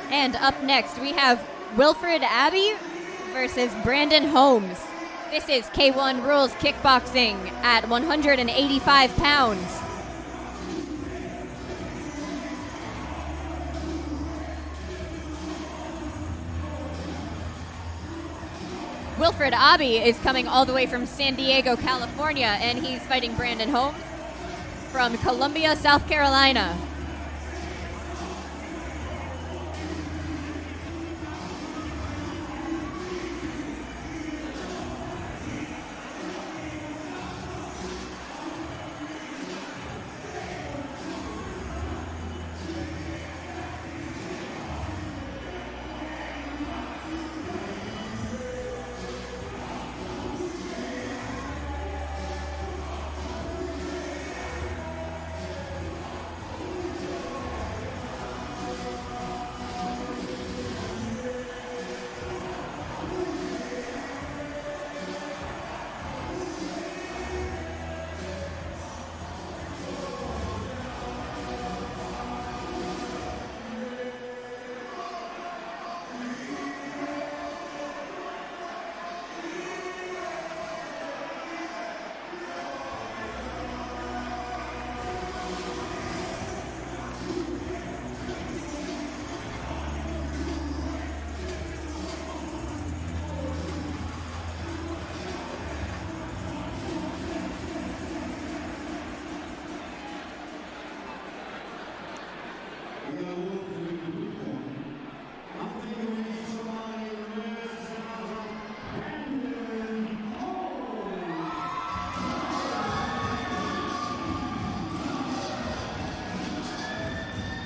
And up next, we have Wilfried Aby versus BrandonHolmes. This is K1 Rules Kickboxing at 185 pounds. Wilfried Aby is coming all the way from San Diego, California, and he's fighting BrandonHolmes from Columbia, South Carolina.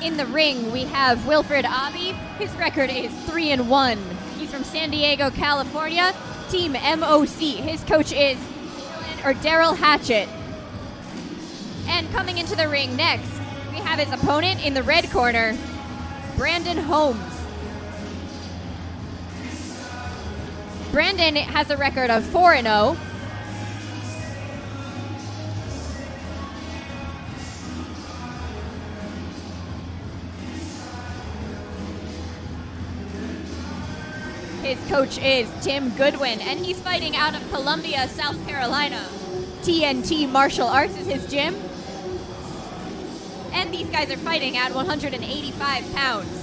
In the ring, we have Wilfried Aby. His record is 3-1. He's from San Diego, California, Team MOC. His coach is Daryl Hatchett. And coming into the ring next, we have his opponent in the red corner, BrandonHolmes. Brandon has a record of 4-0. His coach is Tim Goodwin, and he's fighting out of Columbia, South Carolina. TNT Martial Arts is his gym. And these guys are fighting at 185 pounds.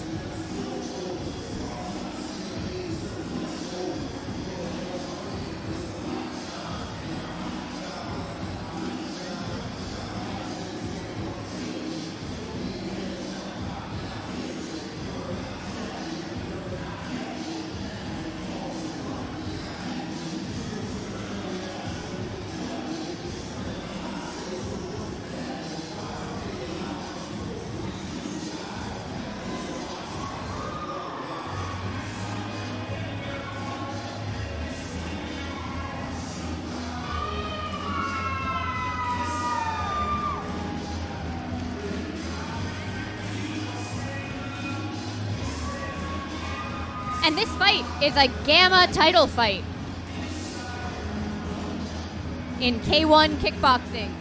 And this fight is a Gamma title fight in K1 kickboxing.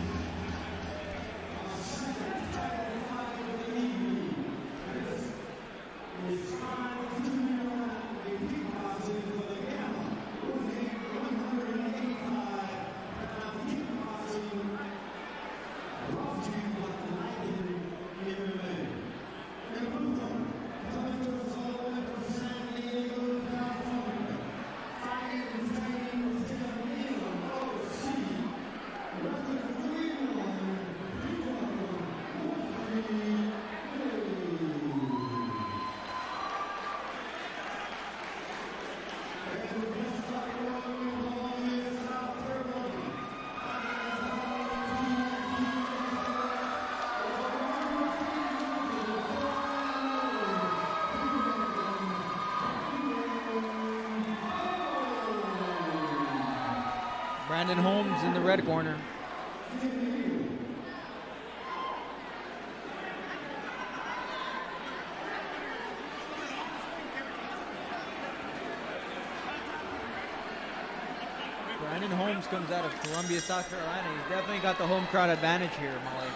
BrandonHolmes in the red corner. BrandonHolmes comes out of Columbia, South Carolina. He's definitely got the home crowd advantage here, Molly.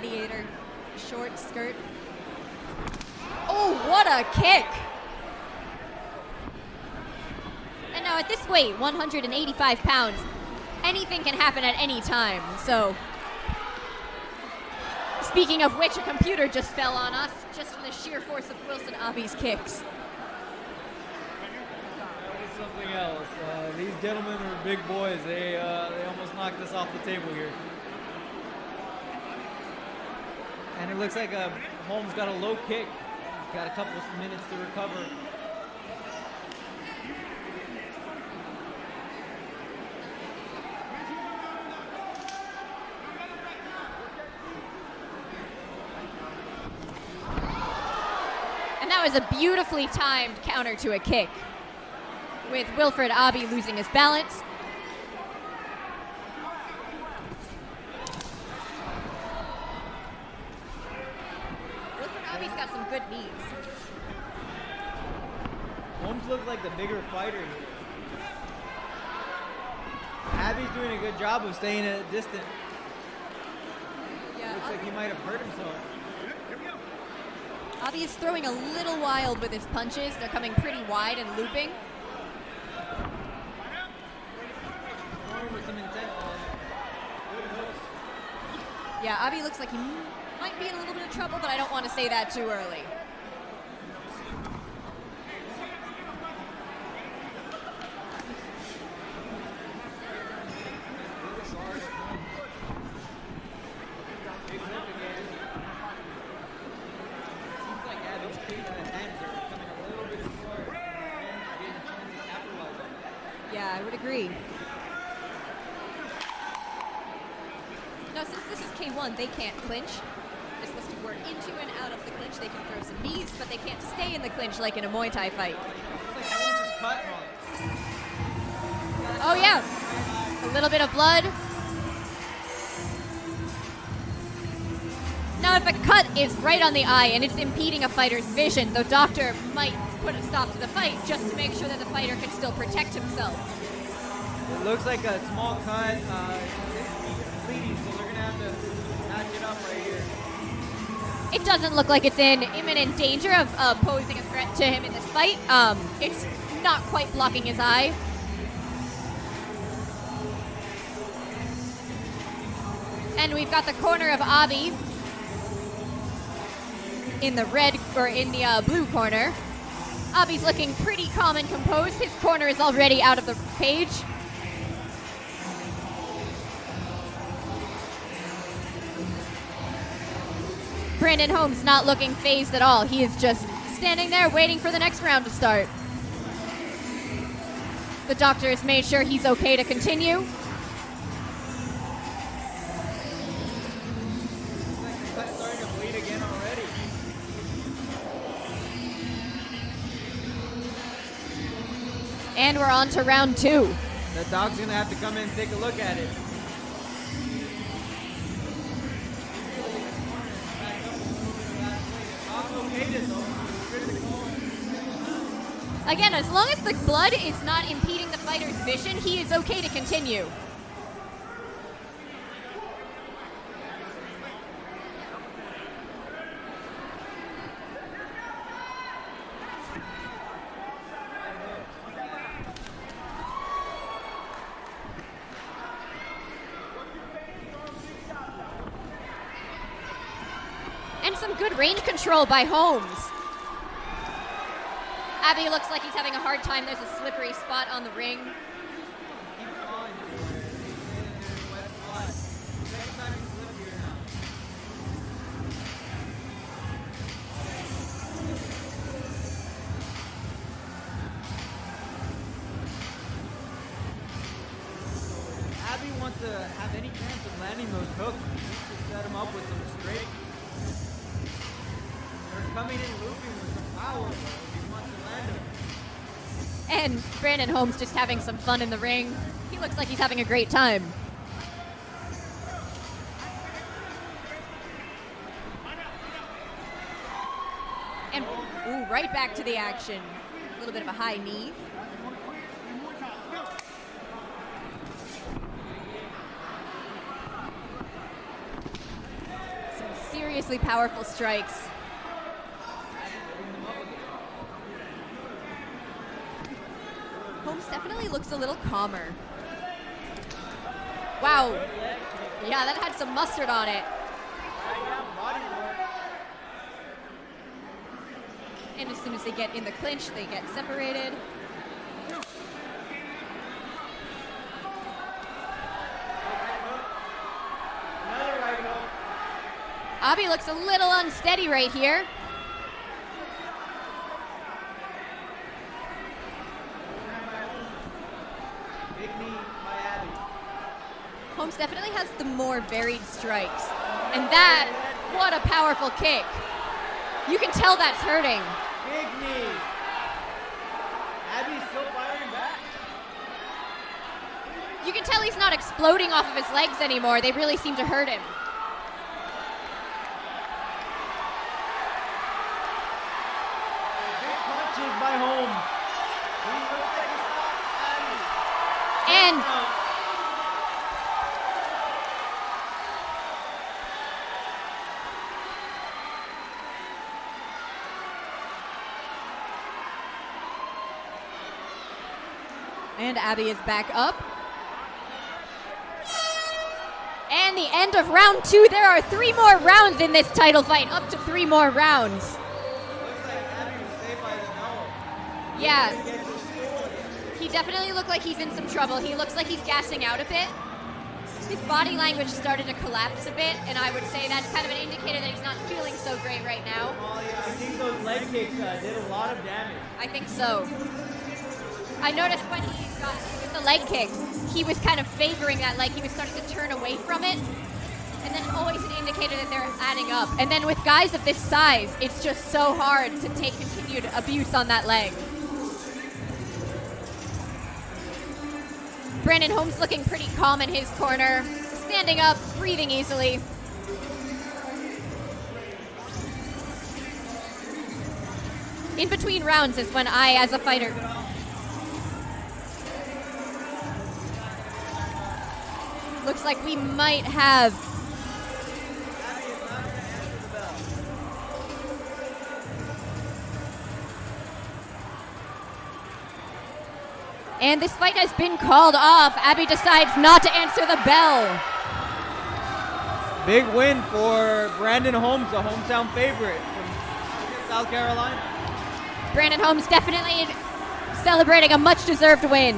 gladiator short skirt. Oh, what a kick! And now at this weight, 185 pounds, anything can happen at any time. So, speaking of which, a computer just fell on us just from the sheer force of Wilfried Aby's kicks. It's something else. These gentlemen are big boys. They almost knocked us off the table here. And it looks like Holmes got a low kick. He's got a couple of minutes to recover. And that was a beautifully timed counter to a kick, with Wilfried Aby losing his balance. Wilfried Aby's got some good knees. Holmes looks like the bigger fighter here. Aby's doing a good job of staying at a distance. Yeah, Looks like he might have hurt himself. Aby is throwing a little wild with his punches. They're coming pretty wide and looping. With some intent. Yeah, Aby looks like he might be in a little bit of trouble, but I don't want to say that too early. Yeah, I would agree. Now, since this is K1, they can't clinch. They're supposed to work into and out of the clinch. They can throw some knees, but they can't stay in the clinch like in a Muay Thai fight. Oh, yeah. A little bit of blood. Now, if a cut is right on the eye and it's impeding a fighter's vision, the doctor might put a stop to the fight just to make sure that the fighter can still protect himself. It looks like a small cut. It's bleeding, so they're going to have to patch it up right here. It doesn't look like it's in imminent danger of posing a threat to him in this fight. It's not quite blocking his eye. And we've got the corner of Aby in the red, or in the blue corner. Aby's looking pretty calm and composed. His corner is already out of the cage. BrandonHolmes not looking phased at all. He is just standing there waiting for the next round to start. The doctor has made sure he's okay to continue. It's starting to bleed again already. And we're on to round two. The doc's going to have to come in and take a look at it. Again, as long as the blood is not impeding the fighter's vision, he is okay to continue. And some good range control by Holmes. Aby looks like he's having a hard time. There's a slippery spot on the ring. Aby wants to have any chance of landing those hooks. He needs to set him up with some straight. They're coming in looping with some power. And BrandonHolmes just having some fun in the ring. He looks like he's having a great time. And ooh, right back to the action. A little bit of a high knee. Some seriously powerful strikes. Holmes definitely looks a little calmer. Wow. Yeah, that had some mustard on it. And as soon as they get in the clinch, they get separated. Aby looks a little unsteady right here. Big knee by Aby. Holmes definitely has the more varied strikes. And that, what a powerful kick. You can tell that's hurting. Big knee. Aby's still firing back. You can tell he's not exploding off of his legs anymore. They really seem to hurt him. Big punches by Holmes. He looks like he's stopped Aby. And Aby is back up. And the end of round 2. There are 3 more rounds in this title fight. Up to 3 more rounds. Looks like Aby was saved by the bell. Yeah. He definitely looked like he's in some trouble. He looks like he's gassing out a bit. His body language started to collapse a bit, and I would say that's kind of an indicator that he's not feeling so great right now. Oh, yeah, I think those leg kicks did a lot of damage. I think so. I noticed when he got with the leg kicks, he was kind of favoring that leg. He was starting to turn away from it. And then always an indicator that they're adding up. And then with guys of this size, it's just so hard to take continued abuse on that leg. BrandonHolmes looking pretty calm in his corner, standing up, breathing easily. In between rounds is when I, as a fighter, looks like we might have Aby is not going to answer the bell. And this fight has been called off. Aby decides not to answer the bell. Big win for BrandonHolmes, the hometown favorite from South Carolina. BrandonHolmes definitely celebrating a much-deserved win.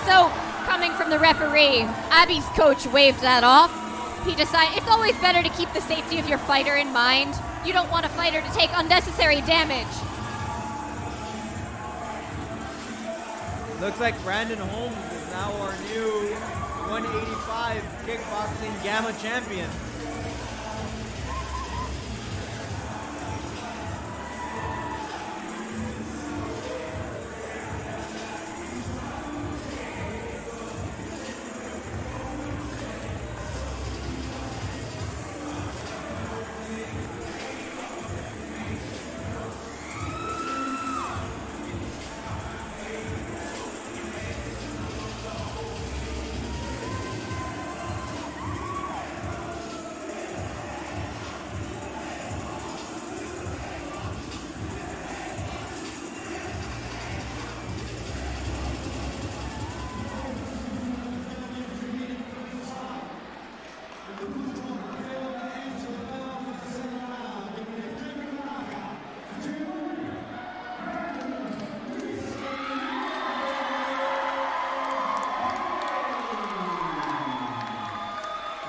So, coming from the referee, Aby's coach waved that off. He decided it's always better to keep the safety of your fighter in mind. You don't want a fighter to take unnecessary damage. Looks like BrandonHolmes is now our new 185 kickboxing Gamma champion.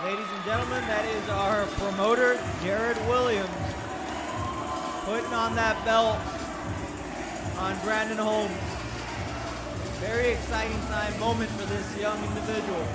Ladies and gentlemen, that is our promoter, Jared Williams, putting on that belt on BrandonHolmes. Very exciting moment for this young individual.